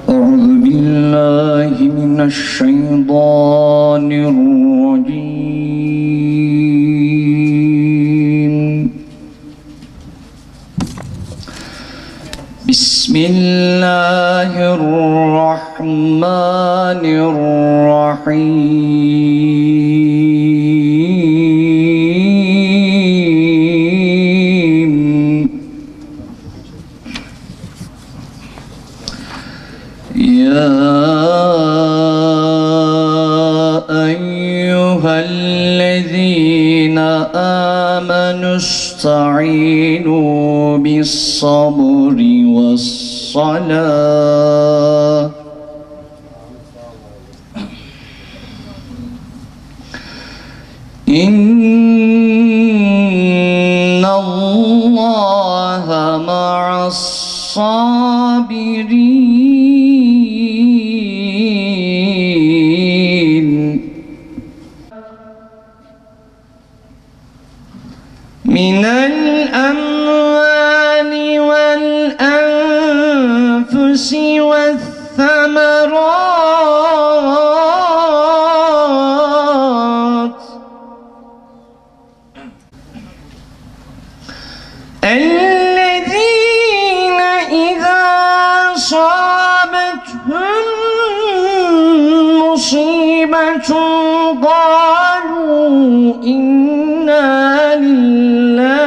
أعوذ بالله من الشيطان الرجيم بسم الله الرحمن الرحيم يا أيها الذين آمنوا استعينوا بالصبر والصلاة إن الله مع الصابرين من الأموال والأنفس والثمرات الذين إذا أصابتهم مصيبة قالوا إنا لله.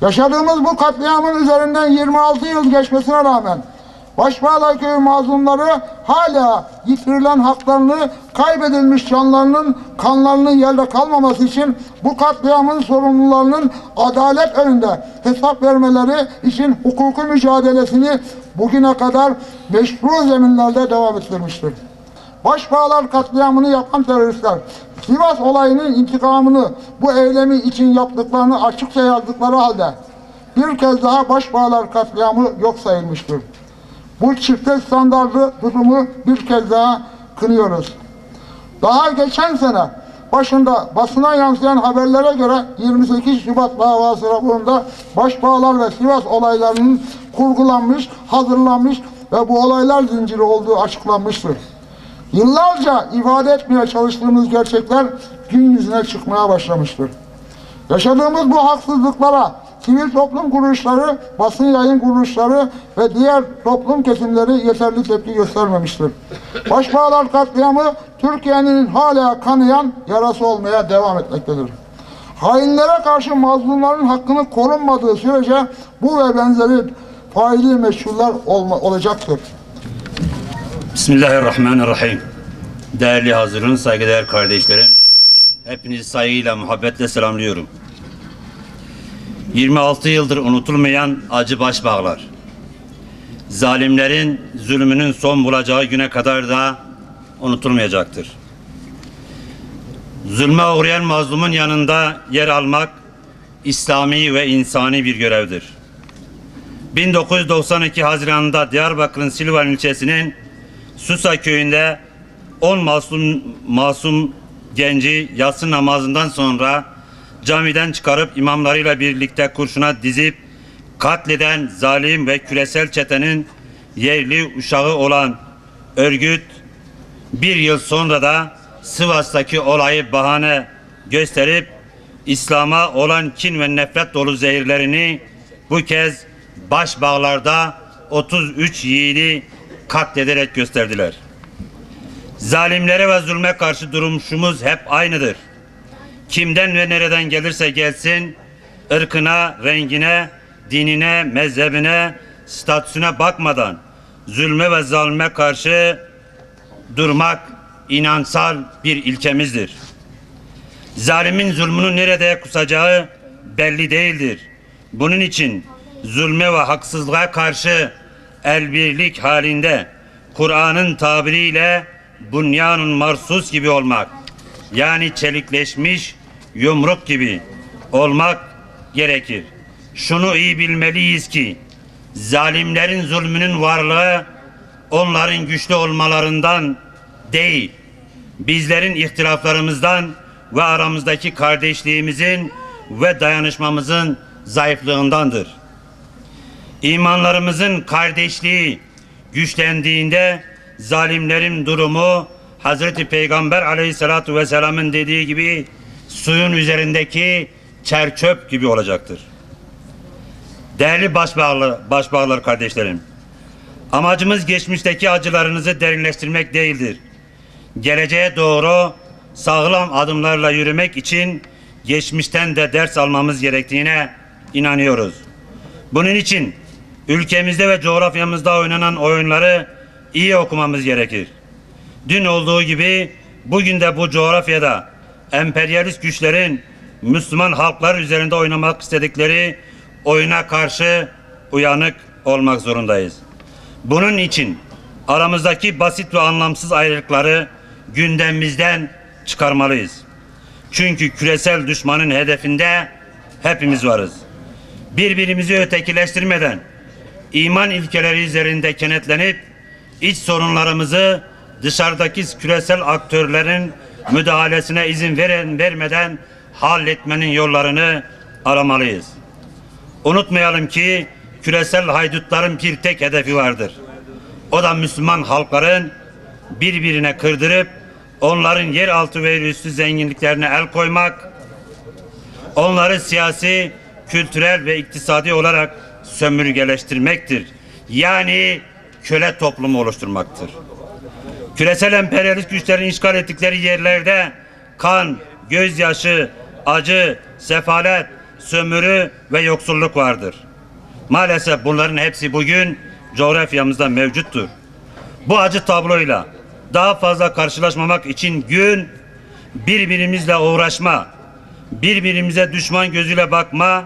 Yaşadığımız bu katliamın üzerinden 26 yıl geçmesine rağmen Başbağlar Köyü mazlumları hala yitirilen haklarını, kaybedilmiş canlarının, kanlarının yerde kalmaması için bu katliamın sorumlularının adalet önünde hesap vermeleri için hukuki mücadelesini bugüne kadar meşru zeminlerde devam ettirmiştir. Başbağlar katliamını yapan teröristler Sivas olayının intikamını bu eylemi için yaptıklarını açıkça yazdıkları halde bir kez daha Başbağlar katliamı yok sayılmıştır. Bu çifte standartlı tutumu bir kez daha kınıyoruz. Daha geçen sene başında basına yansıyan haberlere göre 28 Şubat davası raporunda Başbağlar ve Sivas olaylarının kurgulanmış, hazırlanmış ve bu olaylar zinciri olduğu açıklanmıştır. Yıllarca ifade etmeye çalıştığımız gerçekler gün yüzüne çıkmaya başlamıştır. Yaşadığımız bu haksızlıklara sivil toplum kuruluşları, basın yayın kuruluşları ve diğer toplum kesimleri yeterli tepki göstermemiştir. Başbağlar katliamı Türkiye'nin hala kanayan yarası olmaya devam etmektedir. Hainlere karşı mazlumların hakkını korunmadığı sürece bu ve benzeri faili meşrular olacaktır. Bismillahirrahmanirrahim. Değerli hazırın, saygıdeğer kardeşlerim, hepinizi saygıyla, muhabbetle selamlıyorum. 26 yıldır unutulmayan acı başbağlar, zalimlerin zulmünün son bulacağı güne kadar da unutulmayacaktır. Zulme uğrayan mazlumun yanında yer almak İslami ve insani bir görevdir. 1992 Haziran'da Diyarbakır'ın Silvan ilçesinin Susa köyünde 10 masum genci yatsı namazından sonra camiden çıkarıp imamlarıyla birlikte kurşuna dizip katleden zalim ve küresel çetenin yerli uşağı olan örgüt bir yıl sonra da Sivas'taki olayı bahane gösterip İslam'a olan kin ve nefret dolu zehirlerini bu kez Başbağlar'da 33 yiğidi katlederek gösterdiler. Zalimlere ve zulme karşı duruşumuz hep aynıdır. Kimden ve nereden gelirse gelsin, ırkına, rengine, dinine, mezhebine, statüsüne bakmadan zulme ve zalime karşı durmak inansal bir ilkemizdir. Zalimin zulmünü nerede kusacağı belli değildir. Bunun için zulme ve haksızlığa karşı elbirlik halinde Kur'an'ın tabiriyle bunyanun marsus gibi olmak, yani çelikleşmiş yumruk gibi olmak gerekir. Şunu iyi bilmeliyiz ki zalimlerin zulmünün varlığı onların güçlü olmalarından değil, bizlerin ihtilaflarımızdan ve aramızdaki kardeşliğimizin ve dayanışmamızın zayıflığındandır. İmanlarımızın kardeşliği güçlendiğinde zalimlerin durumu Hazreti Peygamber Aleyhisselatü Vesselam'ın dediği gibi suyun üzerindeki çerçöp gibi olacaktır. Değerli başbağlar kardeşlerim, amacımız geçmişteki acılarınızı derinleştirmek değildir. Geleceğe doğru sağlam adımlarla yürümek için geçmişten de ders almamız gerektiğine inanıyoruz. Bunun için ülkemizde ve coğrafyamızda oynanan oyunları iyi okumamız gerekir. Dün olduğu gibi bugün de bu coğrafyada emperyalist güçlerin Müslüman halklar üzerinde oynamak istedikleri oyuna karşı uyanık olmak zorundayız. Bunun için aramızdaki basit ve anlamsız ayrılıkları gündemimizden çıkarmalıyız. Çünkü küresel düşmanın hedefinde hepimiz varız. Birbirimizi ötekileştirmeden iman ilkeleri üzerinde kenetlenip iç sorunlarımızı dışarıdaki küresel aktörlerin müdahalesine izin vermeden halletmenin yollarını aramalıyız. Unutmayalım ki küresel haydutların bir tek hedefi vardır. O da Müslüman halkların birbirine kırdırıp onların yeraltı ve üstü zenginliklerine el koymak, onları siyasi, kültürel ve iktisadi olarak sömürgeleştirmektir. Yani köle toplumu oluşturmaktır. Küresel emperyalist güçlerin işgal ettikleri yerlerde kan, gözyaşı, acı, sefalet, sömürü ve yoksulluk vardır. Maalesef bunların hepsi bugün coğrafyamızda mevcuttur. Bu acı tabloyla daha fazla karşılaşmamak için gün birbirimizle uğraşma, birbirimize düşman gözüyle bakma,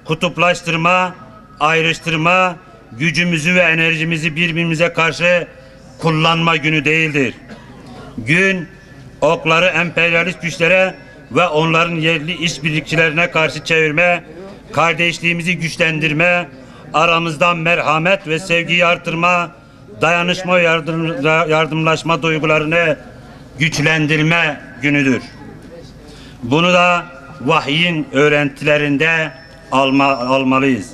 kutuplaştırma, ayrıştırma, gücümüzü ve enerjimizi birbirimize karşı kullanma günü değildir. Gün okları emperyalist güçlere ve onların yerli işbirlikçilerine karşı çevirme, kardeşliğimizi güçlendirme, aramızdan merhamet ve sevgiyi artırma, dayanışma ve yardımlaşma duygularını güçlendirme günüdür. Bunu da vahyin öğrentilerinde almalıyız.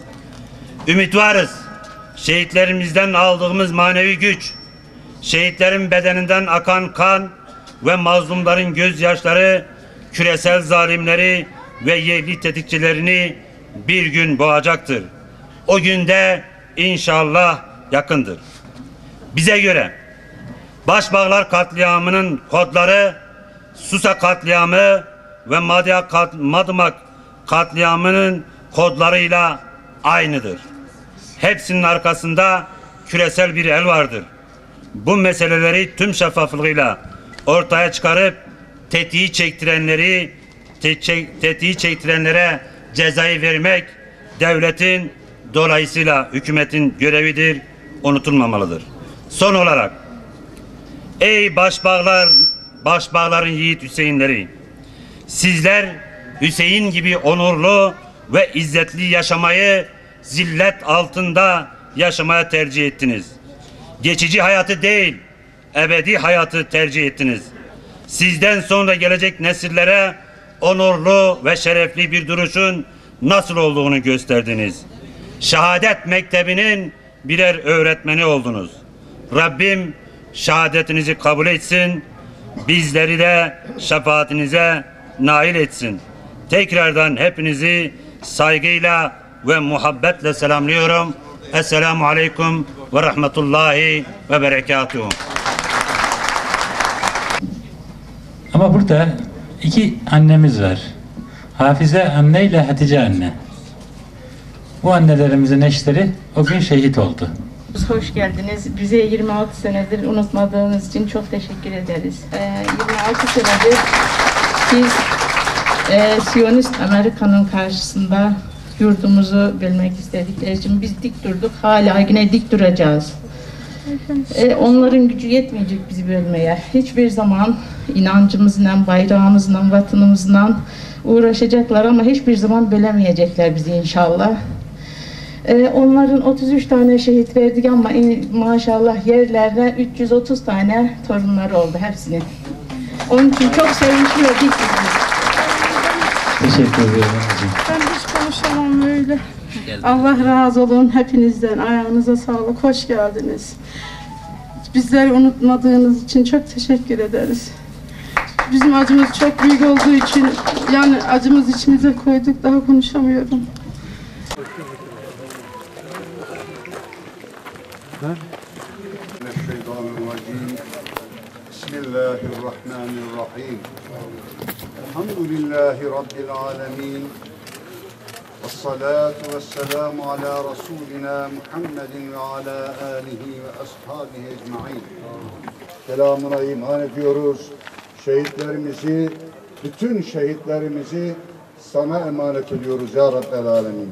Ümit varız. Şehitlerimizden aldığımız manevi güç, şehitlerin bedeninden akan kan ve mazlumların gözyaşları küresel zalimleri ve yerli tetikçilerini bir gün boğacaktır. O günde inşallah yakındır. Bize göre Başbağlar katliamının kodları Susa katliamı ve Madımak katliamının kodlarıyla aynıdır. Hepsinin arkasında küresel bir el vardır. Bu meseleleri tüm şeffaflığıyla ortaya çıkarıp tetiği çektirenlere cezayı vermek devletin, dolayısıyla hükümetin görevidir, unutulmamalıdır. Son olarak ey başbağların yiğit Hüseyinleri, sizler Hüseyin gibi onurlu ve izzetli yaşamayı zillet altında yaşamaya tercih ettiniz. Geçici hayatı değil, ebedi hayatı tercih ettiniz. Sizden sonra gelecek nesillere onurlu ve şerefli bir duruşun nasıl olduğunu gösterdiniz. Şehadet mektebinin birer öğretmeni oldunuz. Rabbim şehadetinizi kabul etsin, bizleri de şefaatinize nail etsin. Tekrardan hepinizi saygıyla ve muhabbetle selamlıyorum. Esselamu aleyküm ve rahmetullahi ve berekatuhu. Ama burada iki annemiz var. Hafize anne ile Hatice anne. Bu annelerimizin eşleri o gün şehit oldu. Hoş geldiniz. Bize 26 senedir unutmadığınız için çok teşekkür ederiz. 26 senedir biz Siyonist Amerika'nın karşısında yurdumuzu bilmek istedikleri için biz dik durduk. Hala yine dik duracağız. Onların gücü yetmeyecek bizi bölmeye. Hiçbir zaman inancımızla, bayrağımızla, vatanımızla uğraşacaklar ama hiçbir zaman bölemeyecekler bizi inşallah. Onların 33 tane şehit verdik ama maşallah yerlerde 330 tane torunları oldu hepsinin. Onun için çok sevinçli ve dik. Teşekkür ederim. Ben hiç konuşamam böyle. Allah razı olun hepinizden. Ayağınıza sağlık. Hoş geldiniz. Bizleri unutmadığınız için çok teşekkür ederiz. Bizim acımız çok büyük olduğu için, yani acımız içimize koyduk, daha konuşamıyorum. Bismillahirrahmanirrahim. Elhamdülillahi Rabbil alemin. Vessalatu vesselamu ala Resulina Muhammedin ve ala alihi ve ashabihi ecma'in. Selamına iman ediyoruz. Şehitlerimizi, bütün şehitlerimizi sana emanet ediyoruz ya Rabbel alemin.